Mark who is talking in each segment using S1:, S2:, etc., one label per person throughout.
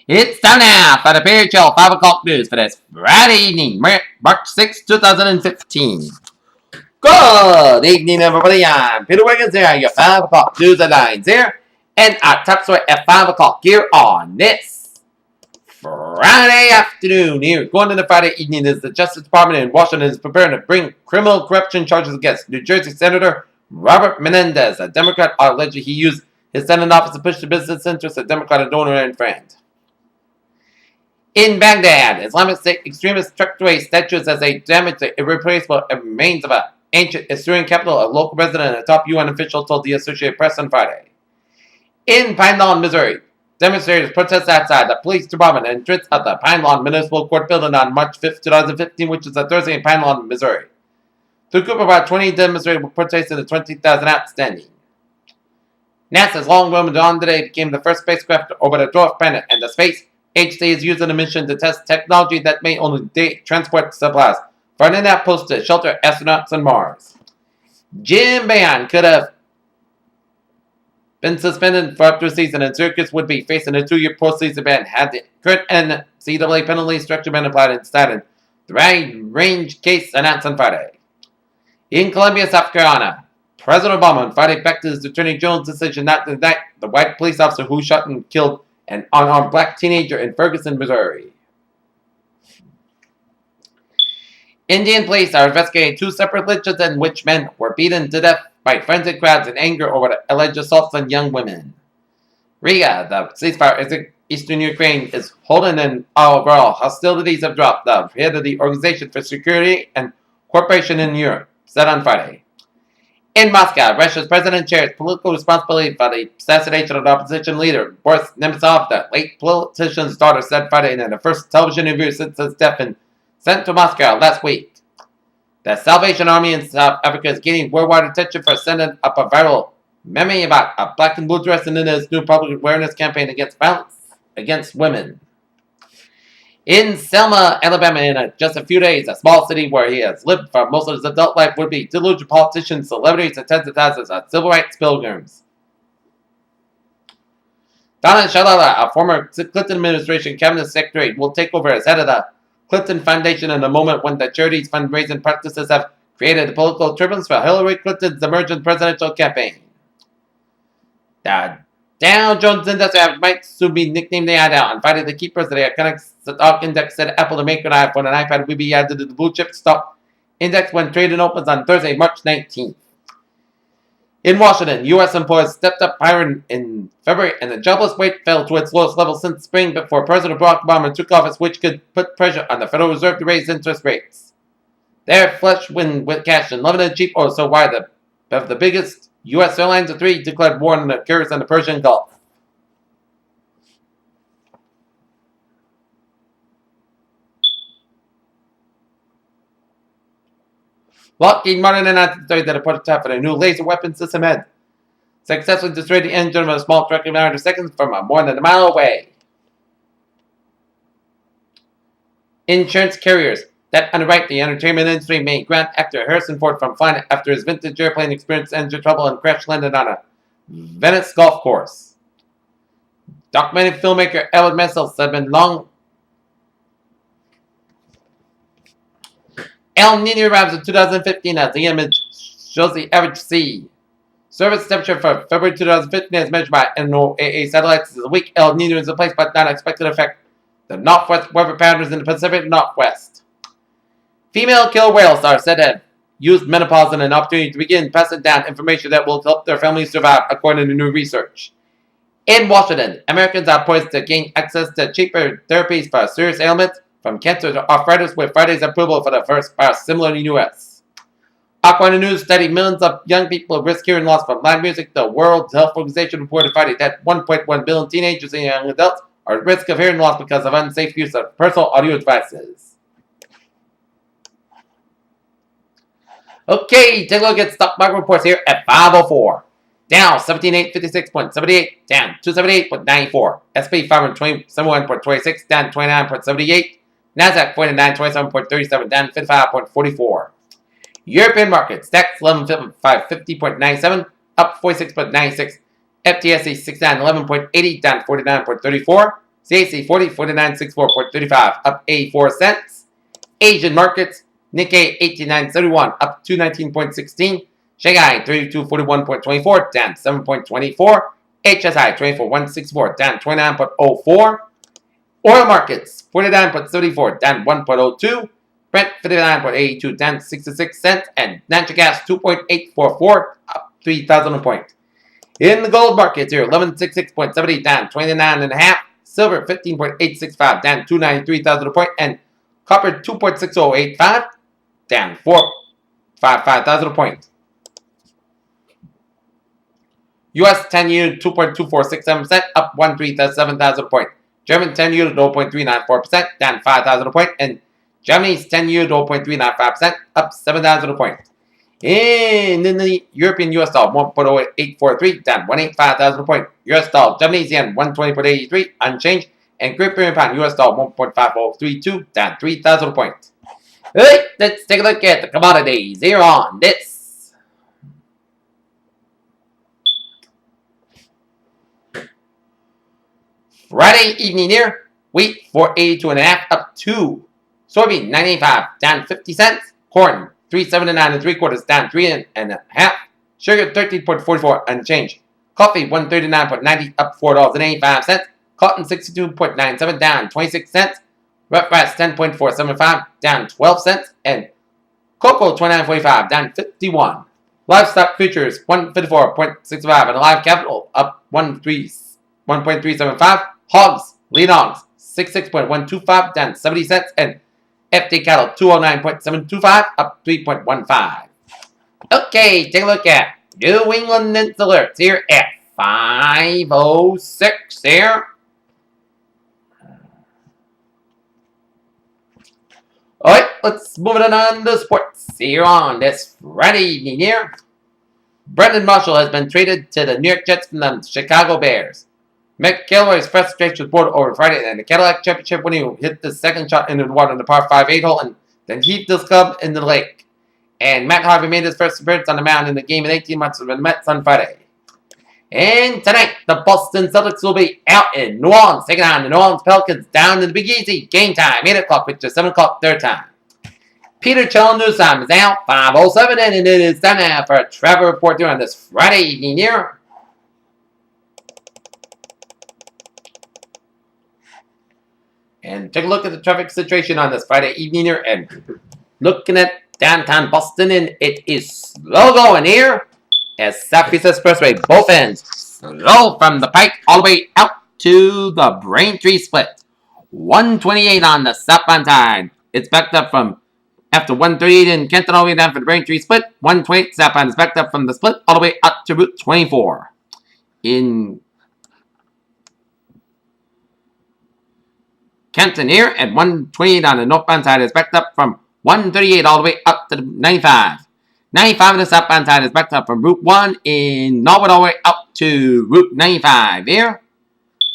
S1: It's time now for the PHL 5 o'clock news for this Friday evening, March 6, 2015. Good evening, everybody. I'm Peter Wiggins here. Your 5 o'clock news headlines here. And our top story at 5 o'clock here on this Friday afternoon. Here, going into Friday evening, is the Justice Department in Washington is preparing to bring criminal corruption charges against New Jersey Senator Robert Menendez, a Democrat alleged he used his Senate office to push the business interests of Democratic donor and friend. In Baghdad, Islamic State extremists struck away statues as they damaged the irreplaceable remains of an ancient Assyrian capital. A local resident and a top UN official told the Associated Press on Friday. In Pine Lawn, Missouri, demonstrators protested outside the police department entrance of the Pine Lawn Municipal Court building on March 5, 2015, which is a Thursday in Pine Lawn, Missouri. The group of about 20 demonstrators were protesting the 20,000 outstanding. NASA's Long Rover Dawn today became the first spacecraft to orbit a dwarf planet, and the space agency is using a mission to test technology that may only transport supplies for an outpost to shelter astronauts on Mars. Jim Behan could have been suspended for up to a season, and Syracuse would be facing a 2-year postseason ban had the current NCAA penalty structure been applied instead in the range case announced on Friday. In Columbia, South Carolina, President Obama on Friday backed his Attorney General's decision not to indict the white police officer who shot and killed an unarmed black teenager in Ferguson, Missouri. Indian police are investigating 2 separate lynchings in which men were beaten to death by frenzied crowds in anger over the alleged assaults on young women. Riga, the ceasefire in eastern Ukraine, is holding an overall hostilities have dropped, the head of the Organization for Security and Cooperation in Europe said on Friday. In Moscow, Russia's president shares political responsibility for the assassination of the opposition leader, Boris Nemtsov, the late politician's daughter, said Friday in the first television interview since his death and sent to Moscow last week. The Salvation Army in South Africa is gaining worldwide attention for sending up a viral meme about a black and blue dress in its new public awareness campaign against violence against women. In Selma, Alabama, in just a few days, a small city where he has lived for most of his adult life, would be delusional politicians, celebrities, and sensitizers as civil rights pilgrims. Donna Shalala, a former Clinton administration cabinet secretary, will take over as head of the Clinton Foundation in a moment when the charity's fundraising practices have created political turbulence for Hillary Clinton's emergent presidential campaign. The Dow Jones Index might soon be nicknamed the iDow. On Friday, the keepers of the iconic stock index said Apple to make an iPhone and iPad will be added to the blue chip stock index when trading opens on Thursday, March 19th. In Washington, U.S. employers stepped up hiring in February, and the jobless rate fell to its lowest level since spring before President Barack Obama took office, which could put pressure on the Federal Reserve to raise interest rates. They're flush with cash and loving it cheap, or so why the biggest U.S. airlines of 3 declared war on the carriers on the Persian Gulf. Lockheed Martin announced Thursday that a prototype for a new laser weapon system had successfully destroyed the engine of a small truck in 900 seconds from more than a mile away. Insurance carriers that underwrite the entertainment industry may grant actor Harrison Ford from flying after his vintage airplane experienced engine trouble and crash landed on a Venice golf course. Documentary filmmaker Elwood Messel said been long El Nino arrives in 2015 as the image shows the average sea surface temperature for February 2015 as measured by NOAA satellites. This week, El Nino is in place but not expected to affect the northwest weather patterns in the Pacific Northwest. Female killer whales are said to have used menopause as an opportunity to begin passing down information that will help their families survive, according to new research. In Washington, Americans are poised to gain access to cheaper therapies for serious ailments, from cancer to arthritis, with Friday's approval for the first biosimilar in the U.S. According to news study, millions of young people risk hearing loss from loud music. The World Health Organization reported Friday that 1.1 billion teenagers and young adults are at risk of hearing loss because of unsafe use of personal audio devices. Okay, take a look at stock market reports here at 5:04. Down 17,856.78, down 278.94. SP 521.26, down 29.78. Nasdaq 49.27.37, down 55.44. European markets, DAX 11,550.97, up 46.96. FTSE 6911.80, down 49.34. CAC 40, 49.64.35, up 84 cents. Asian markets, Nikkei 18971, up 219.16. Shanghai 3241.24, down 7.24. HSI 24164, down 29.04. Oil markets 49.74, down 1.02. Brent 59.82, down 66 cents. And natural gas 2.844, up 3,000 points. In the gold markets here, 1166.70, down 29.5. Silver 15.865, down 293,000 points. And copper 2.6085, down 455,000 points. US 10 year 2.2467%, up 137,000 points. German 10 year 0.394%, down 5,000 points. And Germany's 10 year 0.395%, up 7,000 points. And in the European US dollar 1.0843, down 185,000 points. US dollar Japanese yen 120.83, unchanged. And Great Britain pound US dollar 1.5032, down 3,000 points. Alright, let's take a look at the commodities here on this Friday evening here. Wheat 482.5, up 2. Soybean 985, down 50 cents. Corn 379 3/4, down 3.5. Sugar 13.44, unchanged. Coffee 139.90, up $4.85. Cotton 62.97, down 26 cents. Rough rice 10.475, down 12 cents. And cocoa 29.45, down 51. Livestock futures 154.65, and live capital up 1.375. Hogs, lean hogs 66.125, down 70 cents. And FD cattle 209.725, up 3.15. Okay, take a look at New England alerts here at 5:06 here. Alright, let's move it on to sports here on this Friday evening here. Brendan Marshall has been traded to the New York Jets from the Chicago Bears. Mick Gilroy's frustration was poured over Friday in the Cadillac Championship when he hit the second shot into the water in the par 5 8 hole and then heaved his club into the lake. And Matt Harvey made his first appearance on the mound in the game in 18 months with the Mets on Friday. And tonight, the Boston Celtics will be out in New Orleans, taking on the New Orleans Pelicans down in the Big Easy. Game time, 8 o'clock, which is 7 o'clock their time. Peter Challenger's time is out, 5:07, and it is time now for a travel report here on this Friday evening here. And take a look at the traffic situation on this Friday evening here. And looking at downtown Boston, and it is slow going here. As Southeast Expressway, both ends, slow from the Pike all the way out to the Braintree split. 128 on the southbound side. It's backed up from after 138 in Kenton all the way down for the Braintree split. 128 southbound is backed up from the split all the way up to Route 24. In Kenton here at 128 on the northbound side is backed up from 138 all the way up to 95. 95 on the southbound side is backed up from Route 1 in Norwood all the way up to Route 95 here.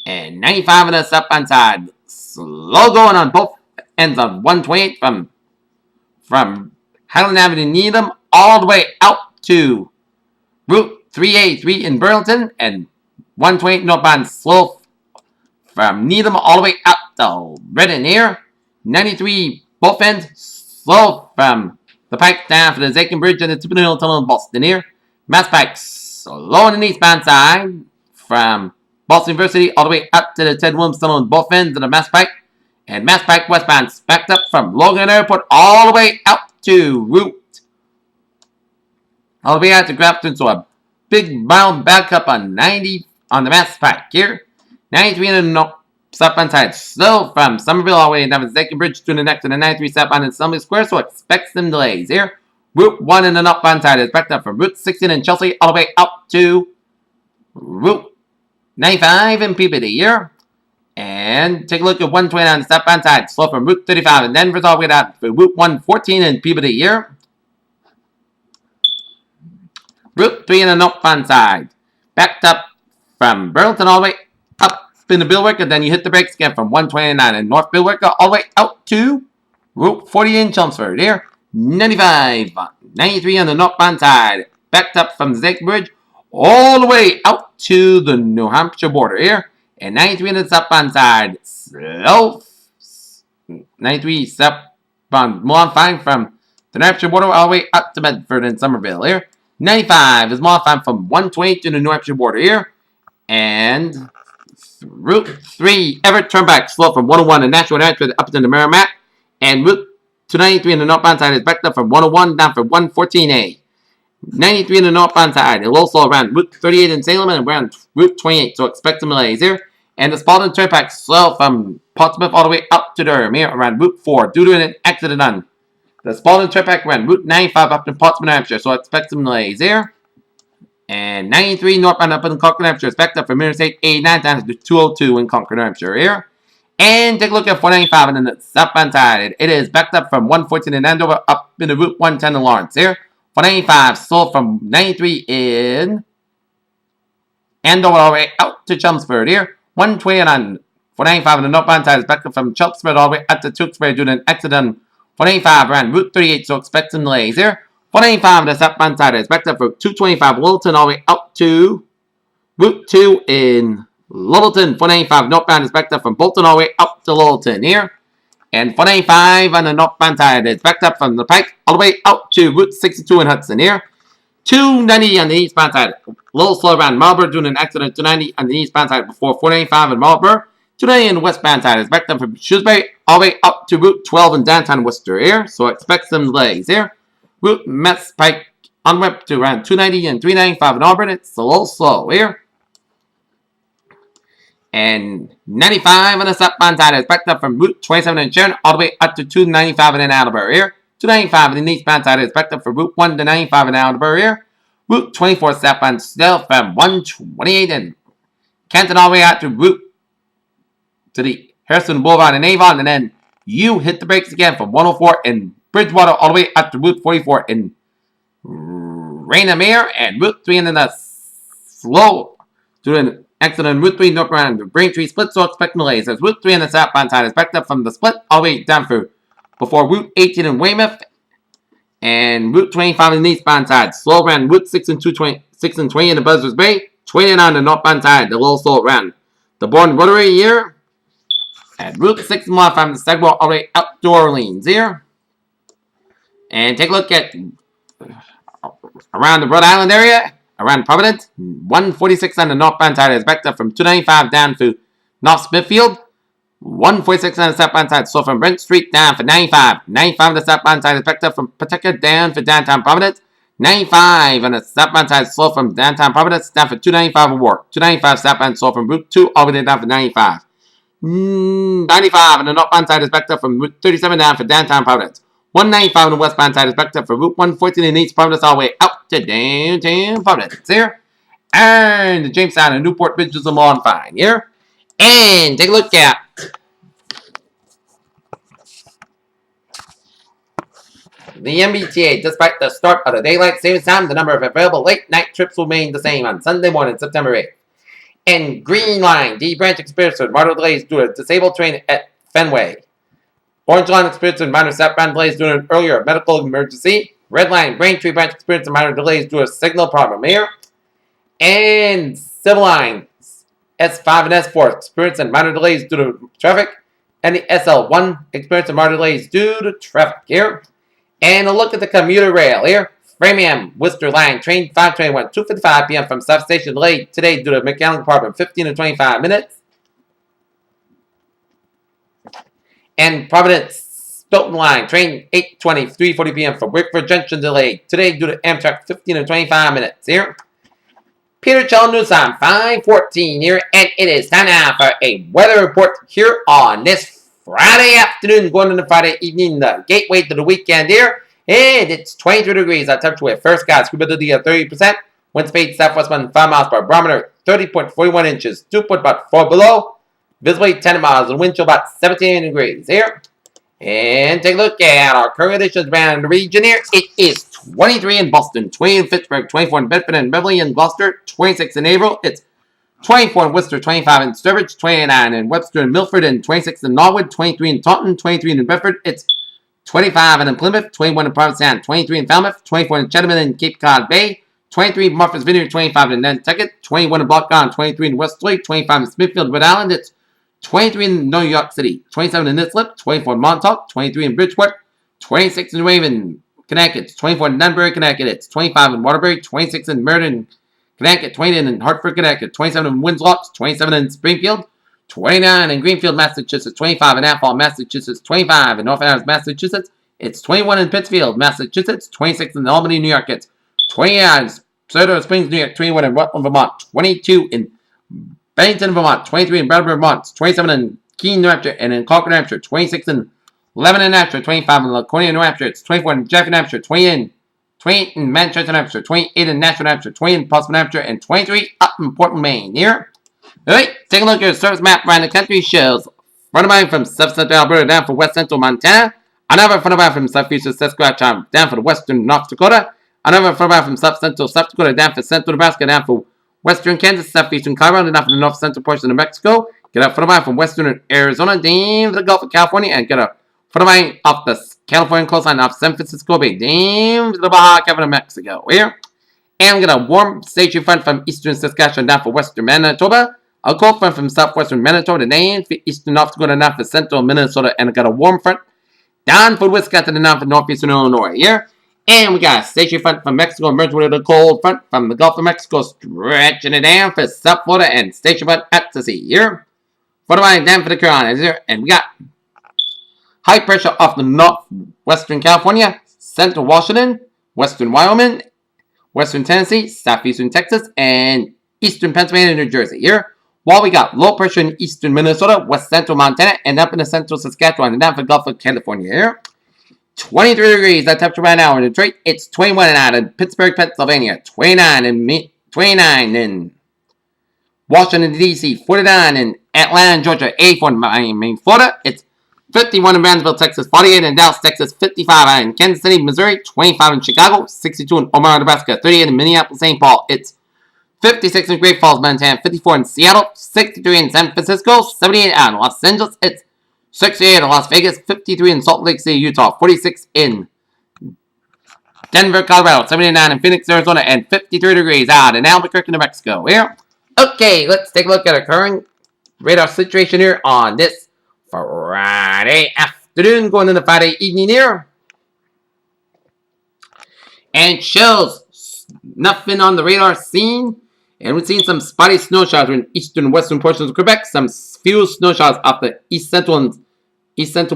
S1: And 95 on the southbound side, slow going on both ends of 128 from Highland Avenue Needham all the way out to Route 3A3 in Burlington. And 128 northbound slow from Needham all the way up to Redden here. 93 both ends slow from the Pike down for the Zakin Bridge and the Tupelo Hill Tunnel in Boston here. Mass Pike slow on the eastbound side from Boston University all the way up to the Ted Williams Tunnel in both ends of the Mass Pike. And Mass Pike westbound backed up from Logan Airport all the way out to Route. All the way out to Grafton, so a big bound back up on 90 on the Mass Pike here. 93 on the southbound side, slow from Somerville all the way down the Zakin Bridge to the next to the 93 southbound in Summit Square, so expect some delays here. Route 1 in the northbound side is backed up from Route 16 in Chelsea all the way up to Route 95 in Peabody here. And take a look at 120 on the southbound side, slow from Route 35 in Denver all the way down to Route 114 in Peabody here. Route 3 in the northbound side, backed up from Burlington all the way up in the Billwick, and then you hit the brakes again from 129 in North Billwick all the way out to Route 40 in Chelmsford here. 95, 93 on the northbound side, backed up from the Zakin Bridge all the way out to the New Hampshire border here. And 93 on the southbound side. Slow. 93 southbound. Modifying from the New Hampshire border all the way up to Bedford and Somerville here. 95 is modifying from 120 to the New Hampshire border here. And Route 3 Everett Turnback slow from 101 and Nashua Nashville up to the Merrimack. And Route 293 on the northbound side is backed up from 101 down for 114A. 93 on the northbound side, a little slow around Route 38 in Salem and around Route 28, so expect some delays here. And the Spalding Turnpike slow from Portsmouth all the way up to Durham here around Route 4 due to an accident on the Spalding Turnpike around Route 95 up to Portsmouth, New Hampshire, so expect some delays here. And 93 northbound up in Concord, New Hampshire is backed up from Interstate 89 down to 202 in Concord, New Hampshire here. And take a look at 495 and then the southbound side. It is backed up from 114 in Andover up into Route 110 in Lawrence here. 495 sold from 93 in Andover all the way out to Chelmsford here. 120 on 495 on the northbound side is backed up from Chelmsford all the way up to Tewksbury due to an accident. 495 around Route 38, so expect some delays here. 495 on the southbound side is backed up from 225 Littleton all the way out to Route 2 in Littleton. 495 northbound is backed up from Bolton all the way up to Littleton here. And 495 on the northbound side is backed up from the Pike all the way out to Route 62 in Hudson here. 290 on the eastbound side. A little slow around Marlborough due to an accident. 290 on the eastbound side before 495 in Marlborough. 290 on the westbound side is backed up from Shrewsbury all the way up to Route 12 in downtown Worcester here. So expect some delays here. Route Metz Pike on the way up to around 290 and 395 in Auburn. It's a little slow here. And 95 on the southbound side is backed up from Route 27 in Sharon all the way up to 295 in Attleboro here. 295 on the eastbound side is backed up from Route 1 to 95 in Attleboro here. Route 24 southbound still from 128 in Canton all the way out to Route to the Harrison Boulevard in Avon. And then you hit the brakes again from 104 in Bridgewater all the way up to Route 44 in Rainamere. And Route 3 and then the slow to an accident on Route 3 northbound the Braintree split, so expect delays. As Route 3 on the southbound side is backed up from the split all the way down through before Route 18 in Weymouth. And Route 25 on the eastbound side. Slow around Route 6 and 20 in the Buzzards Bay. 29 on the northbound side. The little slow around the Bourne Rotary here. And Route 6 modified from the sidewalk all the way up to Orleans here. And take a look at around the Rhode Island area. Around Providence, 146 on the northbound side is backed up from 295 down to North Smithfield. 146 on the southbound side, so from Brent Street down for 95. 95 on the southbound side is backed up from Pawtucket down for downtown Providence. 95 on the southbound side, slow from downtown Providence down for 295 at Warwick. 295 southbound, slow from Route 2 all the way down for 95. 95 on the northbound side is backed up from Route 37 down for downtown Providence. 195 on the westbound side is backed up for Route 114 in East Providence all the way up to downtown Providence here. And the Jamestown and Newport bridges are modifying here. And take a look at the MBTA. Despite the start of the daylight savings time, the number of available late night trips will remain the same on Sunday morning, September 8th. And Green Line, D branch experienced minor delays due to a disabled train at Fenway. Orange Line experienced minor southbound delays due to an earlier medical emergency. Red Line, Braintree branch experienced minor delays due to a signal problem here. And Civil Line, S5 and S4 experienced minor delays due to traffic. And the SL1 experienced minor delays due to traffic here. And a look at the commuter rail here. Framingham, Worcester Line, train 521, 2:55 p.m. from South Station delayed today due to mechanical problem, 15 to 25 minutes. And Providence, Stoughton Line, train 820, 3:40 p.m. from Wickford Junction delayed today due to Amtrak, 15 to 25 minutes here. Peter Chell News on 5:14 here, and it is time now for a weather report here on this Friday afternoon, going into Friday evening, the gateway to the weekend here. And it's 23 degrees. Our temperature with first gas humidity of 30%. Wind speed southwest 5 miles per barometer, 30.41 inches. Dew point about 4 below. Visibility 10 miles and wind chill about 17 degrees here. And take a look at our current conditions around the region here. It is 23 in Boston, 20 in Fitchburg, 24 in Bedford and Beverly and Gloucester, 26 in April. It's 24 in Worcester, 25 in Sturbridge, 29 in Webster and Milford, and 26 in Norwood, 23 in Taunton, 23 in Bedford. It's 25 in Plymouth, 21 in Provincetown, 23 in Falmouth, 24 in Chettaman and Cape Cod Bay, 23 in Martha's Vineyard, 25 in Nantucket, 21 in Block Island, 23 in Westlake, 25 in Smithfield, Rhode Island. It's 23 in New York City, 27 in Islip, 24 in Montauk, 23 in Bridgeport, 26 in Raven, Connecticut, 24 in Dunbury, Connecticut. It's 25 in Waterbury, 26 in Meriden, Connecticut, 20 in Hartford, Connecticut, 27 in Winslow, 27 in Springfield, 29 in Greenfield, Massachusetts, 25 in Athol, Massachusetts, 25 in North Adams, Massachusetts. It's 21 in Pittsfield, Massachusetts, 26 in Albany, New York. It's 29 in Soda Springs, New York, 21 in Rutland, Vermont, 22 in Bennington, Vermont, 23 in Brattleboro, Vermont, 27 in Keene, New Hampshire, and in Concord, New Hampshire, 26 in Lebanon, New Hampshire, 25 in Laconia, New Hampshire, it's 24 in Jefferson, New Hampshire, 28 in Manchester, New Hampshire, 28 in Nashville, New Hampshire, 20 in Portsmouth, New Hampshire, and 23 up in Portland, Maine. Here. Alright, take a look at the service map around the country. Shows front of mine from South Central Alberta down for West Central Montana. Another front of mine from Southeastern Saskatchewan down for the Western North Dakota. Another front of mine from South Central South Dakota down for Central Nebraska, down for Western Kansas, Southeastern Colorado, down for the North Central portion of Mexico. Get a front of mine from Western Arizona down to the Gulf of California, and get a front of mine off the California coastline off San Francisco Bay down to the Baja California, Mexico. Here. And we got a warm station front from eastern Saskatchewan down for western Manitoba. A cold front from southwestern Manitoba down for eastern North Dakota down for central Minnesota. And we got a warm front down for Wisconsin and down for northeastern Illinois here. And we got a station front from Mexico merged with a cold front from the Gulf of Mexico stretching it down for South Florida and station front at the sea here. Front line down for the Carolinas here. And we got high pressure off the northwestern California, central Washington, western Wyoming, western Tennessee, southeastern Texas, and eastern Pennsylvania and New Jersey here. While we got low pressure in eastern Minnesota, west central Montana, and up in the central Saskatchewan, and down for the Gulf of California here. 23 degrees that temperature right now in Detroit. It's 21 out in Pittsburgh, Pennsylvania. 29 in Washington, D.C. 49 in Atlanta, Georgia. 84 in Miami, Florida. It's 51 in Brownsville, Texas, 48 in Dallas, Texas, 55 in Kansas City, Missouri, 25 in Chicago, 62 in Omaha, Nebraska, 38 in Minneapolis, St. Paul. It's 56 in Great Falls, Montana, 54 in Seattle, 63 in San Francisco, 78 out in Los Angeles. It's 68 in Las Vegas, 53 in Salt Lake City, Utah, 46 in Denver, Colorado, 79 in Phoenix, Arizona, and 53 degrees out in Albuquerque, New Mexico. Here. Okay, let's take a look at our current radar situation here on this Friday afternoon, going into Friday evening here. And it shows nothing on the radar scene. And we've seen some spotty snow showers in eastern and western portions of Quebec. Some few snow showers off the east central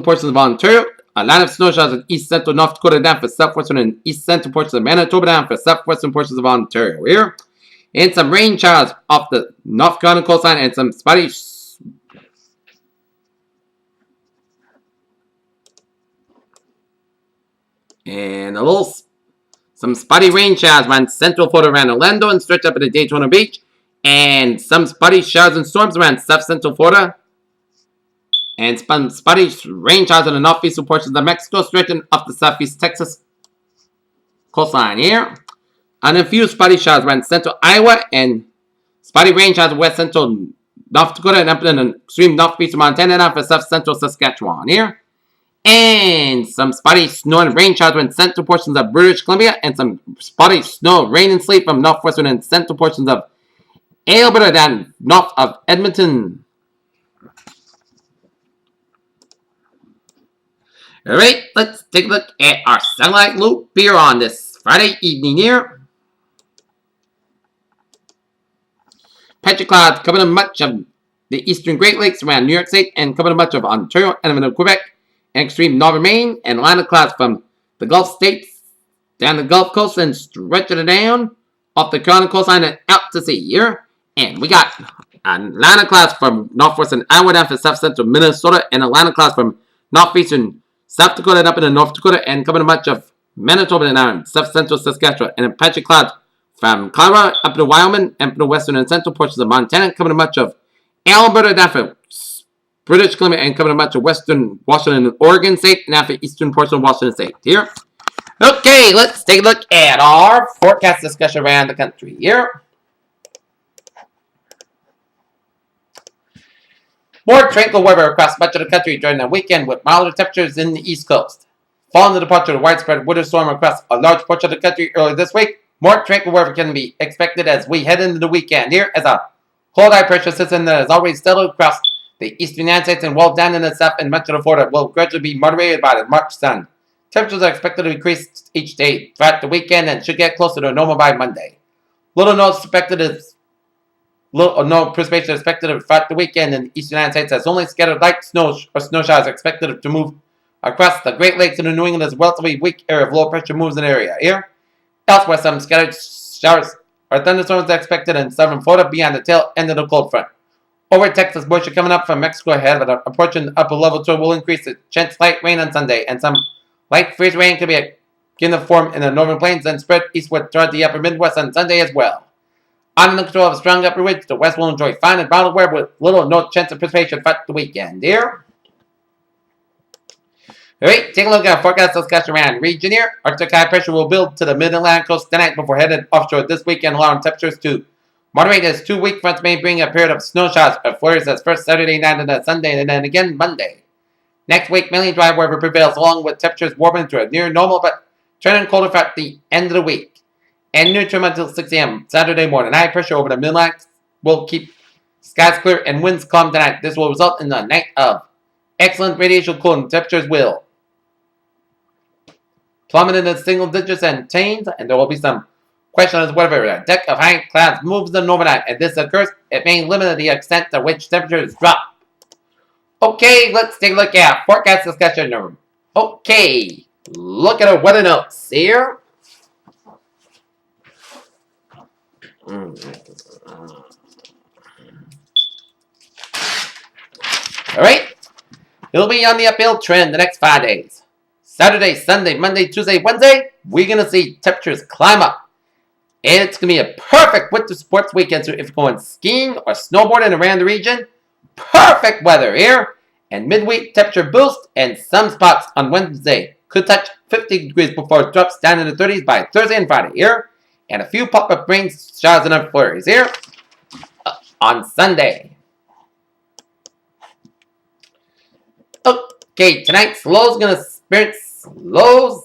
S1: portions of Ontario. A lot of snow showers in east central North Dakota down for southwestern and east central portions of Manitoba down for southwestern portions of Ontario here. And some rain showers off the North Carolina coastline and some spotty and some spotty rain showers around central Florida around Orlando and stretch up into Daytona Beach. And some spotty showers and storms around south central Florida. And some spotty rain showers in the northeastern portions of Mexico stretching up the southeast Texas coastline here. And a few spotty showers around central Iowa and spotty rain showers in west central North Dakota and up in the extreme northeast of Montana and up for south central Saskatchewan here. And some spotty snow and rain showers in central portions of British Columbia, and some spotty snow, rain, and sleet from northwestern and central portions of Alberta down north of Edmonton. Alright, let's take a look at our satellite loop here on this Friday evening here. Patchy clouds covering much of the eastern Great Lakes around New York State and covering much of Ontario and Quebec. And extreme northern Maine, and line of clouds from the Gulf states down the Gulf Coast and stretching it down off the Carolina coastline and out to sea here. And we got a line of clouds from northwestern Iowa down to south central Minnesota, and a line of clouds from northeastern South Dakota and up into North Dakota, and covering much of Manitoba and south central Saskatchewan, and a patch of clouds from Colorado up to Wyoming and the western and central portions of Montana, covering much of Alberta down for British Columbia and covering much of western Washington and Oregon State, and after eastern portion of Washington State here. Okay, let's take a look at our forecast discussion around the country here. More tranquil weather across much of the country during the weekend with milder temperatures in the East Coast. Following the departure of a widespread winter storm across a large portion of the country earlier this week, More tranquil weather can be expected as we head into the weekend here as a cold high pressure system that has already settled across the eastern United States and well down in the south and much of the Florida will gradually be moderated by the March sun. Temperatures are expected to increase each day throughout the weekend and should get closer to normal by Monday. Little no precipitation expected throughout the weekend in the eastern United States as only scattered light snow or snow showers are expected to move across the Great Lakes into New England as a relatively weak area of low pressure moves in the area. Here, elsewhere, some scattered showers or thunderstorms are expected in southern Florida beyond the tail end of the cold front. Over Texas, moisture coming up from Mexico ahead, but approaching the upper level tour will increase the chance light rain on Sunday, and some light freeze rain could begin to form in the northern plains and spread eastward toward the upper Midwest on Sunday as well. On the control of a strong upper ridge, the west will enjoy fine and mild weather with little or no chance of precipitation throughout the weekend. Here. Alright, take a look at our forecast discussion around the region here. Arctic high pressure will build to the mid-Atlantic coast tonight before heading offshore this weekend, allowing temperatures to moderate as 2 weak fronts may bring a period of snow showers or flurries as first Saturday night and then Sunday and then again Monday. Next week, mainly dry weather prevails along with temperatures warming to a near normal but turning colder throughout the end of the week. And neutral until 6 a.m. Saturday morning. High pressure over the mid-Atlantic will keep skies clear and winds calm tonight. This will result in a night of excellent radiation cool and temperatures will plummet into single digits and teens, and there will be some question as to whether a deck of high clouds moves the overnight. If this occurs, it may limit the extent to which temperatures drop. Okay, let's take a look at forecast discussion room. Okay, look at our weather notes here. Alright, it'll be on the uphill trend the next 5 days. Saturday, Sunday, Monday, Tuesday, Wednesday, we're going to see temperatures climb up. It's going to be a perfect winter sports weekend, so if you're going skiing or snowboarding around the region, perfect weather here. And midweek temperature boost and some spots on Wednesday could touch 50 degrees before it drops down in the 30s by Thursday and Friday here. And a few pop-up rain showers and flurries here on Sunday. Okay, tonight's low's going to experience lows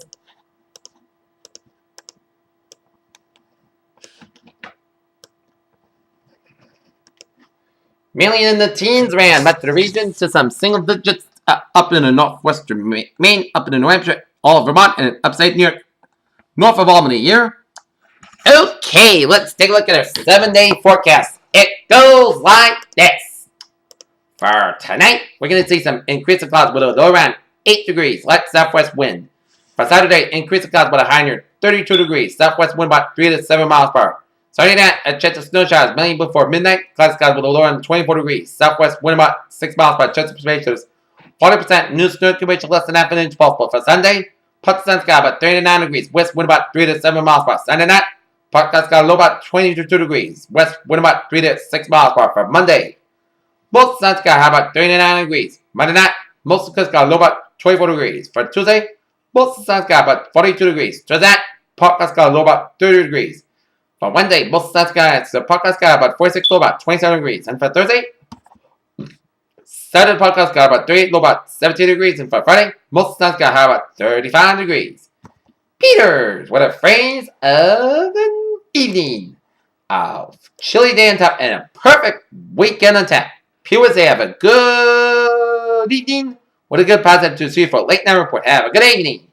S1: mainly in the teens ran much of the region to some single digits up in the northwestern Maine, up in the New Hampshire, all of Vermont, and upstate New York, north of Albany here. Okay, let's take a look at our 7-day forecast. It goes like this. For tonight, we're going to see some increase of clouds with a low around 8 degrees, light southwest wind. For Saturday, increase of clouds with a high near 32 degrees, southwest wind about 3 to 7 miles per hour. Saturday night, a chance of snow showers, mainly before midnight, clouds with a low around 24 degrees, southwest wind about 6 miles per hour, chance of precipitation 40% new snow accumulation less than half an inch possible. For Sunday, part sun sky about 39 degrees, west wind about 3 to 7 miles per hour. Sunday night, part sky low about 22 degrees, west wind about 3 to 6 miles per hour. For Monday, most sun sky high about 39 degrees. Monday night, most of the sky low about 24 degrees. For Tuesday, most of the sun sky about 42 degrees. Tuesday night, part sky low about 30 degrees. For Wednesday, most of the sun sky, part sky about 46, low about 27 degrees. And for Thursday, Saturday podcast got about 38, low about 17 degrees, and for Friday, most of the sun got high about 35 degrees. Peters, what a phrase of an evening of chilly day on top and a perfect weekend on tap. Pewers, they have a good evening with a good positive to see for late night report. Have a good evening.